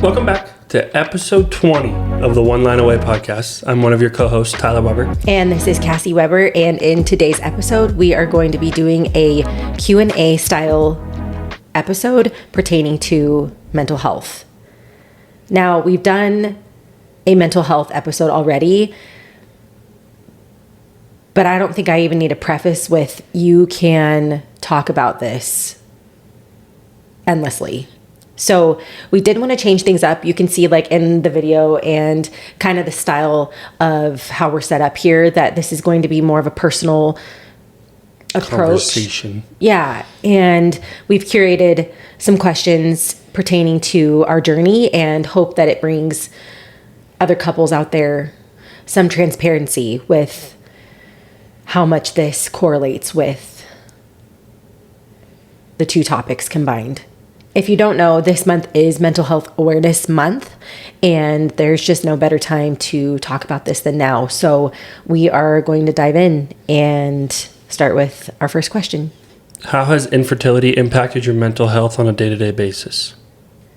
Welcome back to episode 20 of the One Line Away podcast. I'm one of your co-hosts, Tyler Weber. And this is Cassie Weber. And in today's episode, we are going to be doing a Q&A style episode pertaining to mental health. Now, we've done a mental health episode already, but I don't think I even need a preface with you can talk about this endlessly. So we did want to change things up. You can see like in the video and kind of the style of how we're set up here that this is going to be more of a personal approach. Conversation. Yeah. And we've curated some questions pertaining to our journey and hope that it brings other couples out there some transparency with how much this correlates with the two topics combined. If you don't know, this month is Mental Health Awareness Month, and there's just no better time to talk about this than now. So we are going to dive in and start with our first question. How has infertility impacted your mental health on a day-to-day basis?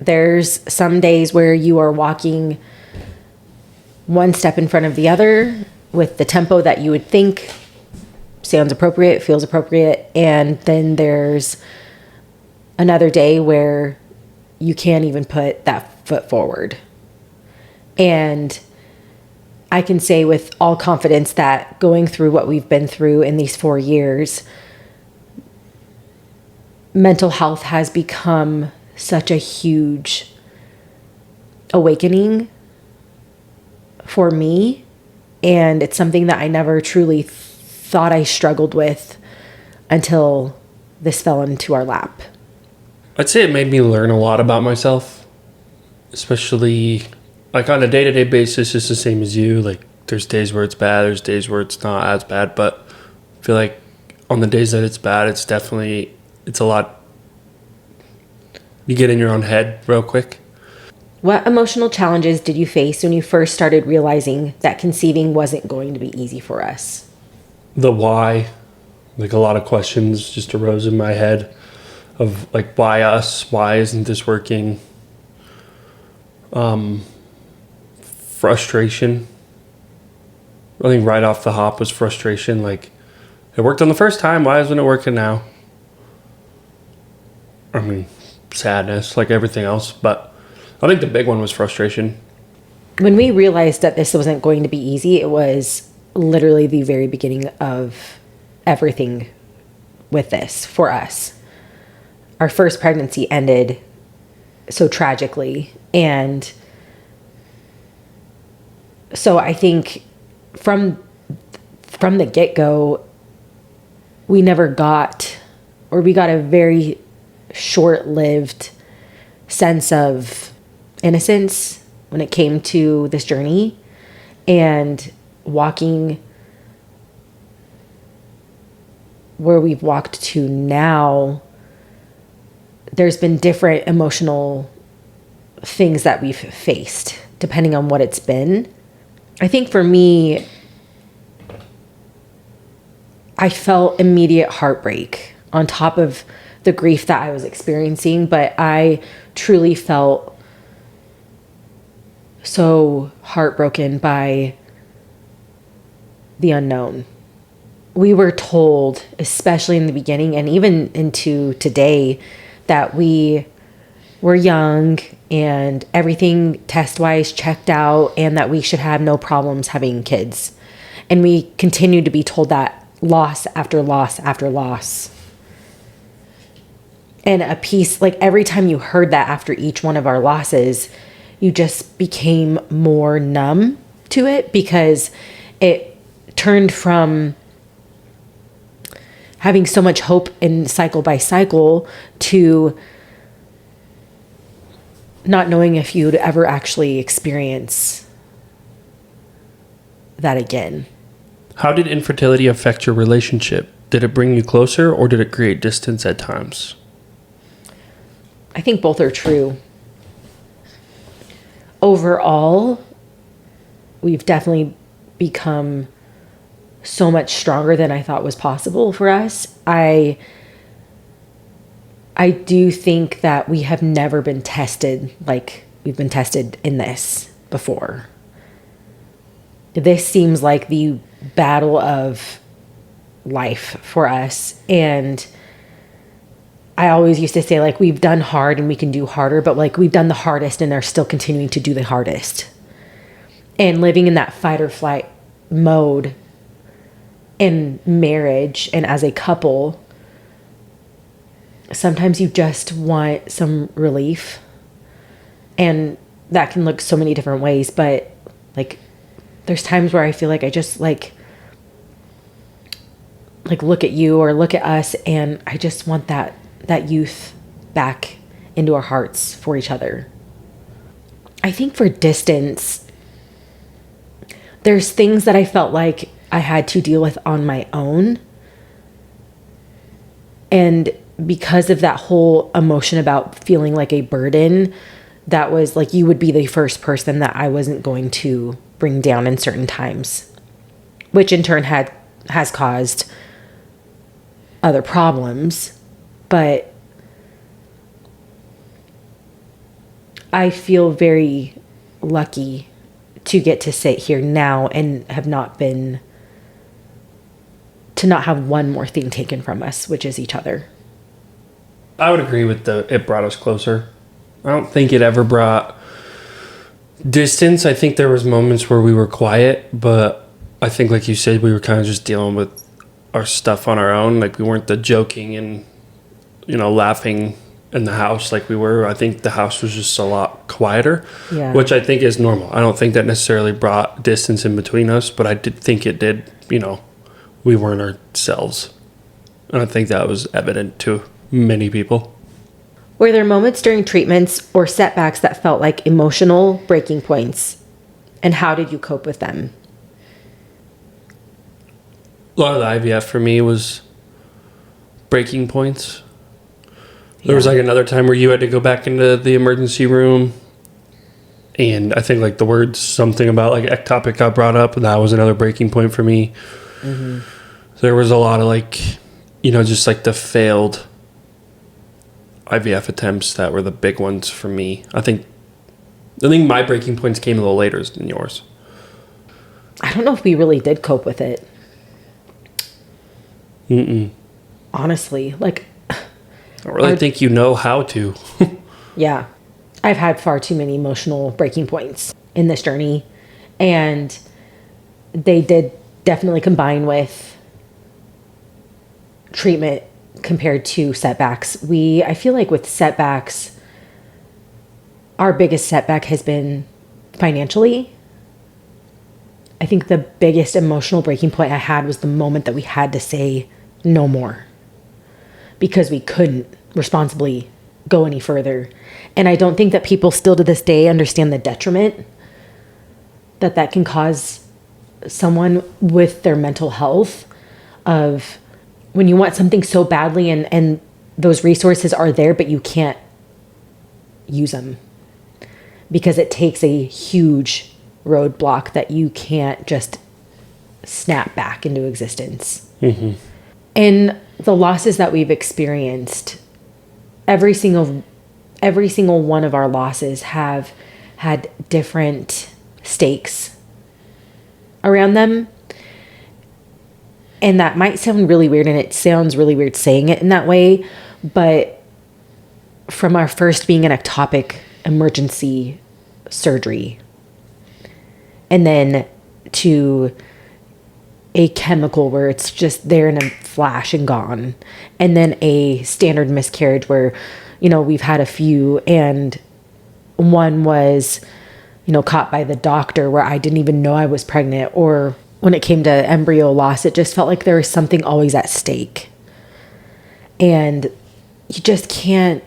There's some days where you are walking one step in front of the other with the tempo that you would think sounds appropriate, feels appropriate, and then there's another day where you can't even put that foot forward. And I can say with all confidence that going through what we've been through in these 4 years, mental health has become such a huge awakening for me. And it's something that I never truly thought I struggled with until this fell into our lap. I'd say it made me learn a lot about myself, especially like on a day-to-day basis. It's the same as you. Like there's days where it's bad, there's days where it's not as bad, but I feel like on the days that it's bad, it's a lot. You get in your own head real quick. What emotional challenges did you face when you first started realizing that conceiving wasn't going to be easy for us? The why, like a lot of questions just arose in my head. Of like, why us? Why isn't this working? Frustration. I think right off the hop was frustration. Like, it worked on the first time. Why isn't it working now? I mean, sadness, like everything else. But I think the big one was frustration. When we realized that this wasn't going to be easy, it was literally the very beginning of everything with this for us. Our first pregnancy ended so tragically. And so I think from the get-go, we got a very short-lived sense of innocence when it came to this journey. And walking where we've walked to now, there's been different emotional things that we've faced depending on what it's been. I think for me, I felt immediate heartbreak on top of the grief that I was experiencing, but I truly felt so heartbroken by the unknown. We were told, especially in the beginning and even into today, that we were young and everything test-wise checked out and that we should have no problems having kids. And we continued to be told that loss after loss after loss. And a piece, like every time you heard that after each one of our losses, you just became more numb to it because it turned from having so much hope in cycle by cycle to not knowing if you'd ever actually experience that again. How did infertility affect your relationship? Did it bring you closer or did it create distance at times? I think both are true. Overall, we've definitely become so much stronger than I thought was possible for us. I do think that we have never been tested like we've been tested in this before. This seems like the battle of life for us. And I always used to say, like, we've done hard and we can do harder, but like we've done the hardest and they're still continuing to do the hardest. And living in that fight or flight mode in marriage and as a couple, sometimes you just want some relief. And that can look so many different ways, but like there's times where I feel like I just like look at you or look at us, and I just want that youth back into our hearts for each other. I think for distance, there's things that I felt like I had to deal with on my own. And because of that whole emotion about feeling like a burden, that was like, you would be the first person that I wasn't going to bring down in certain times, which in turn has caused other problems. But I feel very lucky to get to sit here now and to not have one more thing taken from us, which is each other. I would agree with it brought us closer. I don't think it ever brought distance. I think there was moments where we were quiet, but I think, like you said, we were kind of just dealing with our stuff on our own. Like, we weren't the joking and, laughing in the house like we were. I think the house was just a lot quieter, which I think is normal. I don't think that necessarily brought distance in between us, but I did think it did, we weren't ourselves. And I think that was evident to many people. Were there moments during treatments or setbacks that felt like emotional breaking points? And how did you cope with them? A lot of the IVF for me was breaking points. There was like another time where you had to go back into the emergency room, and I think like the words something about like ectopic got brought up, and that was another breaking point for me. Mm-hmm. There was a lot of like, just like the failed IVF attempts that were the big ones for me. I think my breaking points came a little later than yours. I don't know if we really did cope with it. Honestly, like, I really think you know how to. Yeah. I've had far too many emotional breaking points in this journey, and they did definitely combine with treatment compared to setbacks. I feel like with setbacks, our biggest setback has been financially. I think the biggest emotional breaking point I had was the moment that we had to say no more, because we couldn't responsibly go any further. And I don't think that people still to this day understand the detriment that can cause someone with their mental health, of when you want something so badly and those resources are there, but you can't use them because it takes a huge roadblock that you can't just snap back into existence. Mm-hmm. And the losses that we've experienced, every single one of our losses have had different stakes around them. And that might sound really weird, and it sounds really weird saying it in that way, but from our first being an ectopic emergency surgery, and then to a chemical where it's just there in a flash and gone, and then a standard miscarriage where, we've had a few, and one was, caught by the doctor where I didn't even know I was pregnant, or when it came to embryo loss, it just felt like there was something always at stake. And you just can't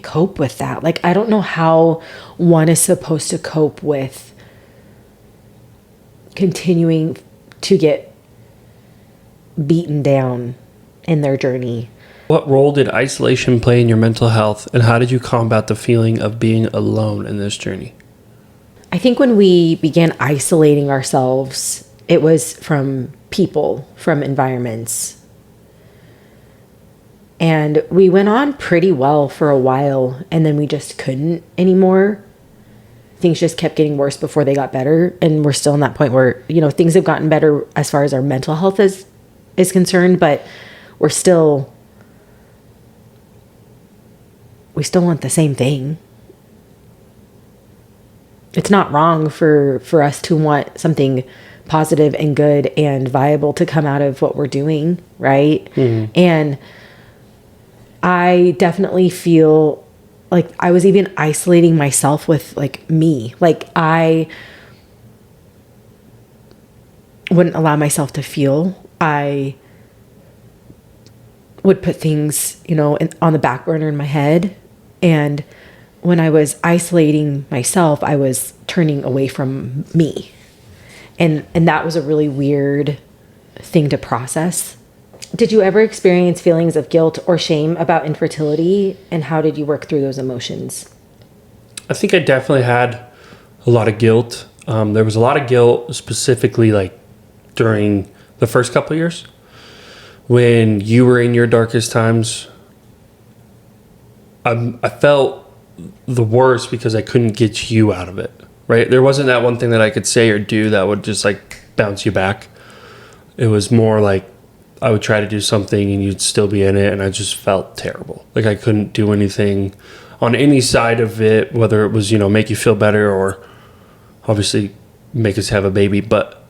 cope with that. Like, I don't know how one is supposed to cope with continuing to get beaten down in their journey. What role did isolation play in your mental health, and how did you combat the feeling of being alone in this journey? I think when we began isolating ourselves, it was from people, from environments. And we went on pretty well for a while, and then we just couldn't anymore. Things just kept getting worse before they got better. And we're still in that point where, things have gotten better as far as our mental health is concerned, but we still want the same thing. It's not wrong for us to want something positive and good and viable to come out of what we're doing, right? Mm-hmm. And I definitely feel like I was even isolating myself with like me. Like I wouldn't allow myself to feel. I would put things, on the back burner in my head. And when I was isolating myself, I was turning away from me. And that was a really weird thing to process. Did you ever experience feelings of guilt or shame about infertility? And how did you work through those emotions? I think I definitely had a lot of guilt. There was a lot of guilt specifically like during the first couple of years when you were in your darkest times. I felt the worst because I couldn't get you out of it, right? There wasn't that one thing that I could say or do that would just like bounce you back. It was more like I would try to do something and you'd still be in it, and I just felt terrible. Like I couldn't do anything on any side of it, whether it was, make you feel better or obviously make us have a baby. But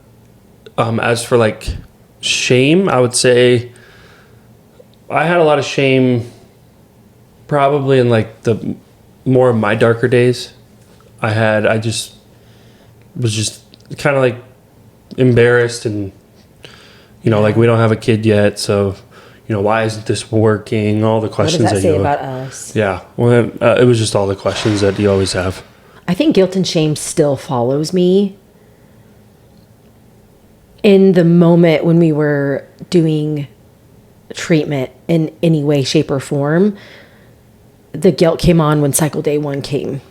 as for like shame, I would say I had a lot of shame probably in like the more of my darker days. I just was just kind of like embarrassed and, like we don't have a kid yet. So, why isn't this working? All the questions what does that say about us? Yeah. Well, it was just all the questions that you always have. I think guilt and shame still follows me. In the moment when we were doing treatment in any way, shape, or form, the guilt came on when cycle day 1 came.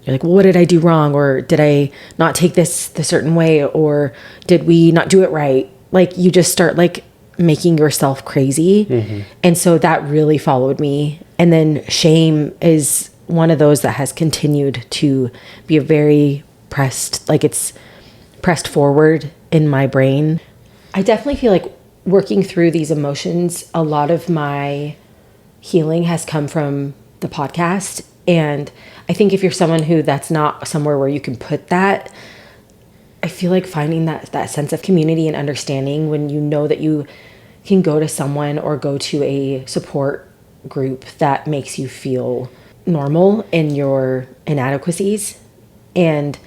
You're like, well, what did I do wrong? Or did I not take this the certain way? Or did we not do it right? Like you just start like making yourself crazy. Mm-hmm. And so that really followed me. And then shame is one of those that has continued to be a very it's pressed forward in my brain. I definitely feel like working through these emotions, a lot of my healing has come from the podcast. And I think if you're someone who that's not somewhere where you can put that, I feel like finding that sense of community and understanding when you know that you can go to someone or go to a support group that makes you feel normal in your inadequacies. And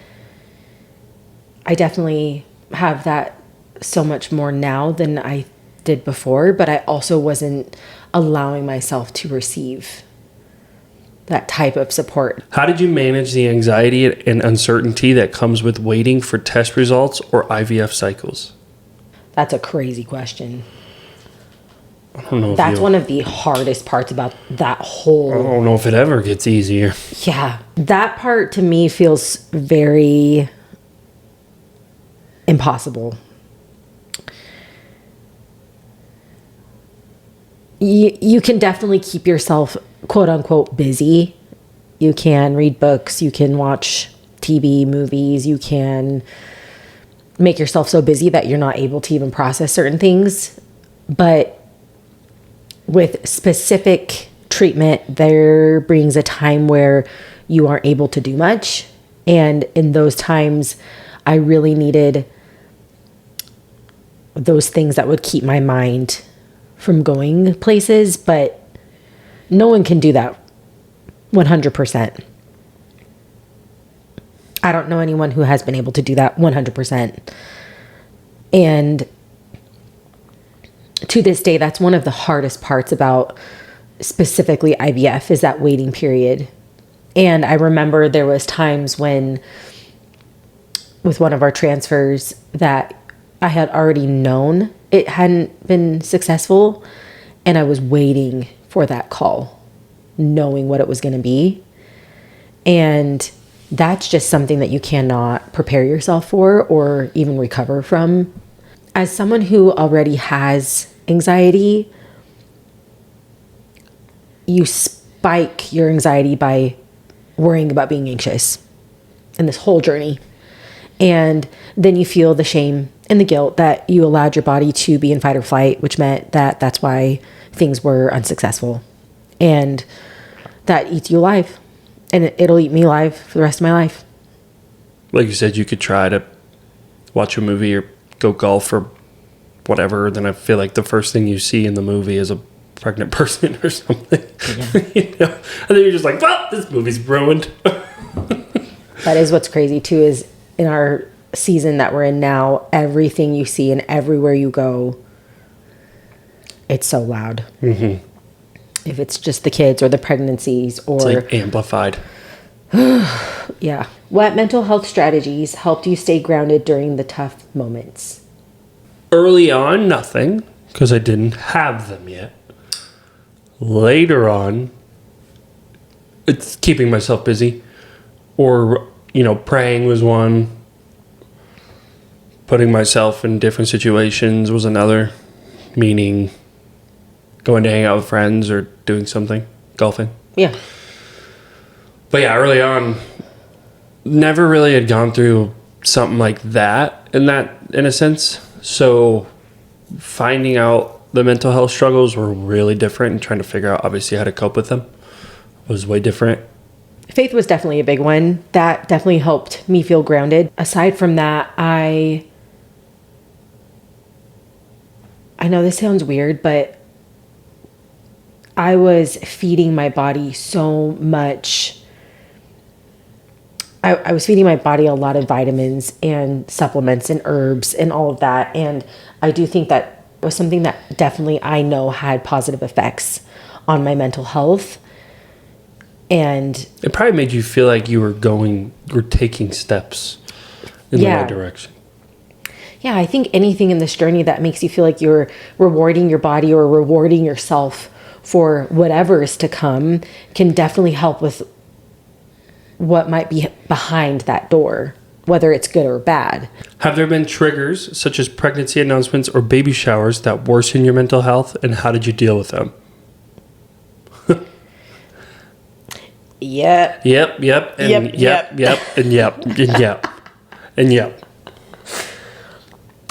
I definitely have that so much more now than I did before, but I also wasn't allowing myself to receive that type of support. How did you manage the anxiety and uncertainty that comes with waiting for test results or IVF cycles? That's a crazy question. I don't know. That's one of the hardest parts about that whole... I don't know if it ever gets easier. Yeah. That part to me feels very impossible. You can definitely keep yourself quote unquote busy. You can read books, you can watch TV, movies, you can make yourself so busy that you're not able to even process certain things. But with specific treatment, there brings a time where you aren't able to do much. And in those times, I really needed those things that would keep my mind from going places, but no one can do that 100%. I don't know anyone who has been able to do that 100%. And to this day, that's one of the hardest parts about specifically IVF is that waiting period. And I remember there was times when with one of our transfers that I had already known it hadn't been successful, and I was waiting for that call, knowing what it was going to be. And that's just something that you cannot prepare yourself for or even recover from. As someone who already has anxiety, you spike your anxiety by worrying about being anxious in this whole journey. And then you feel the shame and the guilt that you allowed your body to be in fight or flight, which meant that that's why things were unsuccessful. And that eats you alive. And it'll eat me alive for the rest of my life. Like you said, you could try to watch a movie or go golf or whatever. Then I feel like the first thing you see in the movie is a pregnant person or something. Yeah. You know? And then you're just like, well, this movie's ruined. That is what's crazy too, is in our season that we're in now, everything you see and everywhere you go, it's so loud. Mm-hmm. If it's just the kids or the pregnancies or... It's like amplified. Yeah. What mental health strategies helped you stay grounded during the tough moments? Early on, nothing, because I didn't have them yet. Later on, it's keeping myself busy. Or, praying was one. Putting myself in different situations was another. Meaning going to hang out with friends or doing something. Golfing. Yeah. But yeah, early on, never really had gone through something like that in a sense. So finding out the mental health struggles were really different, and trying to figure out obviously how to cope with them was way different. Faith was definitely a big one. That definitely helped me feel grounded. Aside from that, I know this sounds weird, but I was feeding my body so much. I was feeding my body a lot of vitamins and supplements and herbs and all of that. And I do think that was something that definitely I know had positive effects on my mental health. And it probably made you feel like you were taking steps in the right direction. Yeah, I think anything in this journey that makes you feel like you're rewarding your body or rewarding yourself for whatever is to come can definitely help with what might be behind that door, whether it's good or bad. Have there been triggers such as pregnancy announcements or baby showers that worsen your mental health, and how did you deal with them? Yeah. Yep, and yep, and yep, and yep.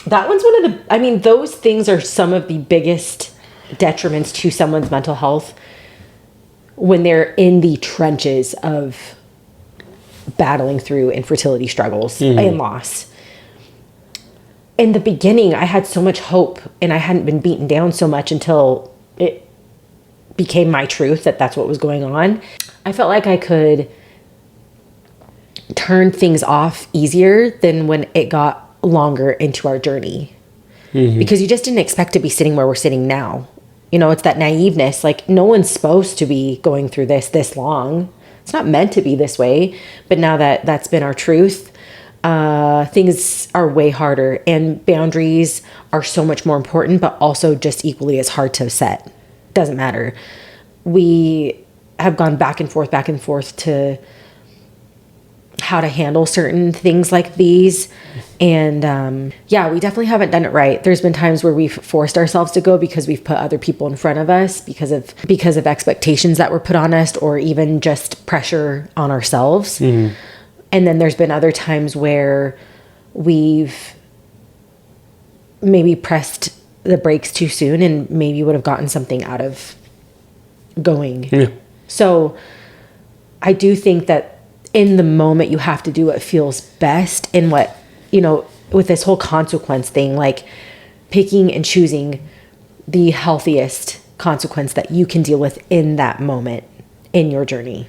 That one's one of the, those things are some of the biggest detriments to someone's mental health when they're in the trenches of battling through infertility struggles and loss. In the beginning, I had so much hope, and I hadn't been beaten down so much until it became my truth that that's what was going on. I felt like I could turn things off easier than when it got longer into our journey. Because you just didn't expect to be sitting where we're sitting now. It's that naiveness. Like, no one's supposed to be going through this long. It's not meant to be this way. But now that that's been our truth, things are way harder, and boundaries are so much more important, but also just equally as hard to set. Doesn't matter. We have gone back and forth to how to handle certain things like these. And we definitely haven't done it right. There's been times where we've forced ourselves to go because we've put other people in front of us because of expectations that were put on us, or even just pressure on ourselves. And then there's been other times where we've maybe pressed the brakes too soon and maybe would have gotten something out of going. So I do think that in the moment you have to do what feels best, and what, with this whole consequence thing, like picking and choosing the healthiest consequence that you can deal with in that moment in your journey.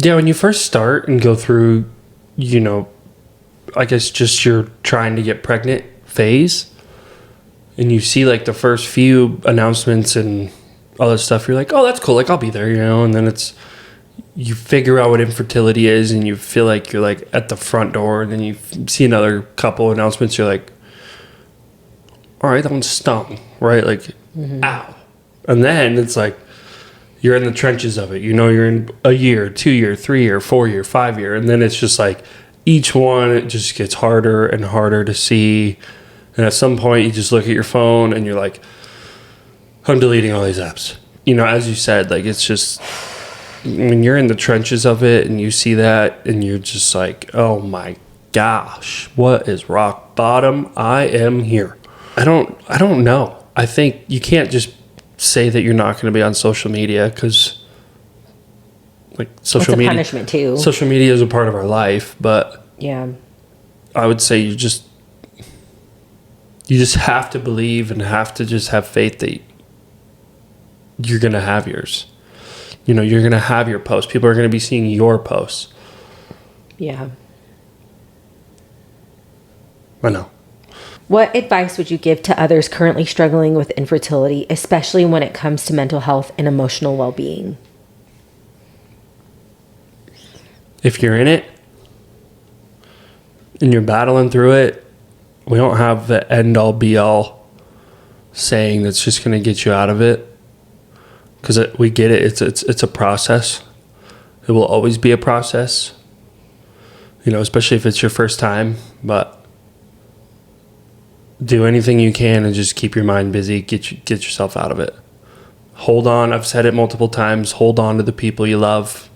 Yeah, when you first start and go through, I guess just your trying to get pregnant phase, and you see like the first few announcements and all that stuff, you're like, oh, that's cool, like I'll be there, and then you figure out what infertility is, and you feel like you're like at the front door, and then you see another couple announcements, you're like, all right, that one stung, right? Like, ow. And then it's like you're in the trenches of it. You're in a year, 2 year, 3 year, 4 year, 5 year, and then it's just like each one, it just gets harder and harder to see. And at some point you just look at your phone and you're like, I'm deleting all these apps. as you said, like, it's just when you're in the trenches of it and you see that and you're just like, oh my gosh, what is rock bottom? I am here. I don't know. I think you can't just say that you're not going to be on social media, because like social media, punishment too. Social media is a part of our life, but yeah, I would say you just have to believe and have to just have faith that you're going to have yours. You're going to have your posts. People are going to be seeing your posts. Yeah. I know. What advice would you give to others currently struggling with infertility, especially when it comes to mental health and emotional well-being? If you're in it and you're battling through it, we don't have the end-all be-all saying that's just going to get you out of it. Because we get it. It's a process. It will always be a process. Especially if it's your first time. But do anything you can and just keep your mind busy. Get yourself out of it. Hold on. I've said it multiple times. Hold on to the people you love.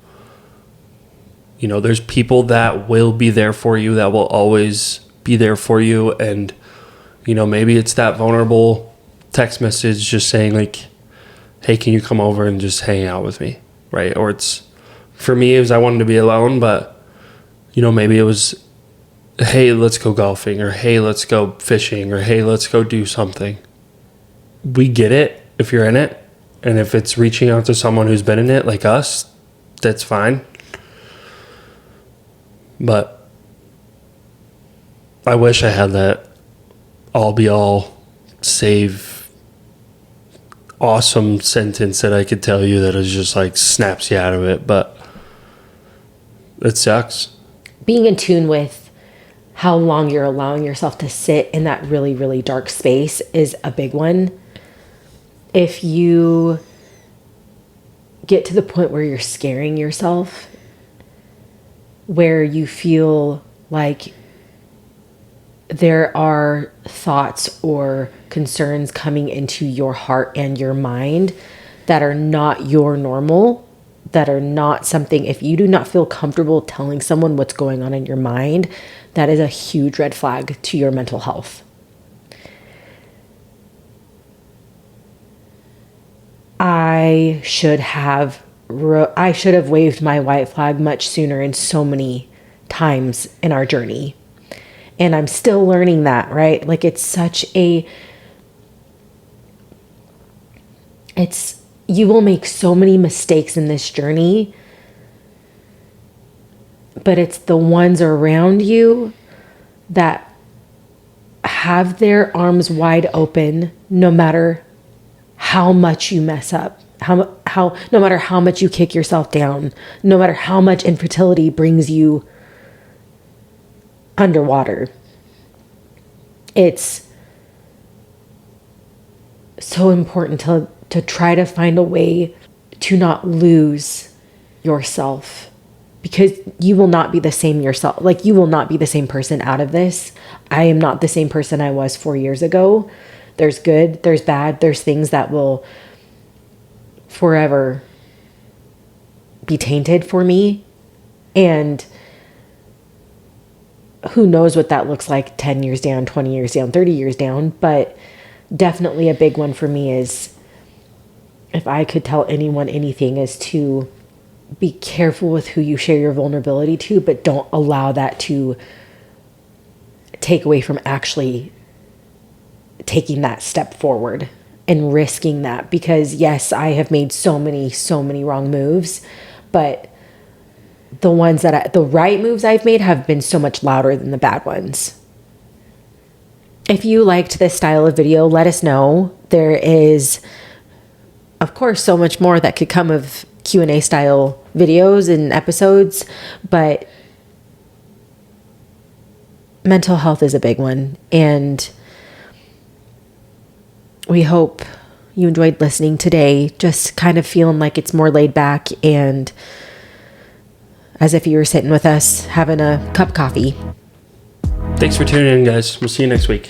There's people that will be there for you, that will always be there for you. And, maybe it's that vulnerable text message just saying like, hey, can you come over and just hang out with me? Right. Or for me, it was, I wanted to be alone, but maybe it was, hey, let's go golfing, or hey, let's go fishing, or hey, let's go do something. We get it if you're in it. And if it's reaching out to someone who's been in it like us, that's fine. But I wish I had that all be all save awesome sentence that I could tell you that is just like snaps you out of it, but it sucks. Being in tune with how long you're allowing yourself to sit in that really, really dark space is a big one. If you get to the point where you're scaring yourself, where you feel like there are thoughts or concerns coming into your heart and your mind that are not your normal, that are not something, if you do not feel comfortable telling someone what's going on in your mind, that is a huge red flag to your mental health. I should have waved my white flag much sooner in so many times in our journey. And I'm still learning that, right? Like you will make so many mistakes in this journey, but it's the ones around you that have their arms wide open no matter how much you mess up, no matter how much you kick yourself down, no matter how much infertility brings you underwater. It's so important to try to find a way to not lose yourself, because you will not be the same yourself. Like, you will not be the same person out of this. I am not the same person I was 4 years ago. There's good, there's bad, there's things that will forever be tainted for me. And who knows what that looks like 10 years down, 20 years down, 30 years down. But definitely a big one for me is, if I could tell anyone anything, is to be careful with who you share your vulnerability to, but don't allow that to take away from actually taking that step forward and risking that. Because yes, I have made so many wrong moves, but the right moves I've made have been so much louder than the bad ones. If you liked this style of video, let us know. There is, of course, so much more that could come of Q&A style videos and episodes, but mental health is a big one. And we hope you enjoyed listening today, just kind of feeling like it's more laid back and as if you were sitting with us having a cup of coffee. Thanks for tuning in, guys. We'll see you next week.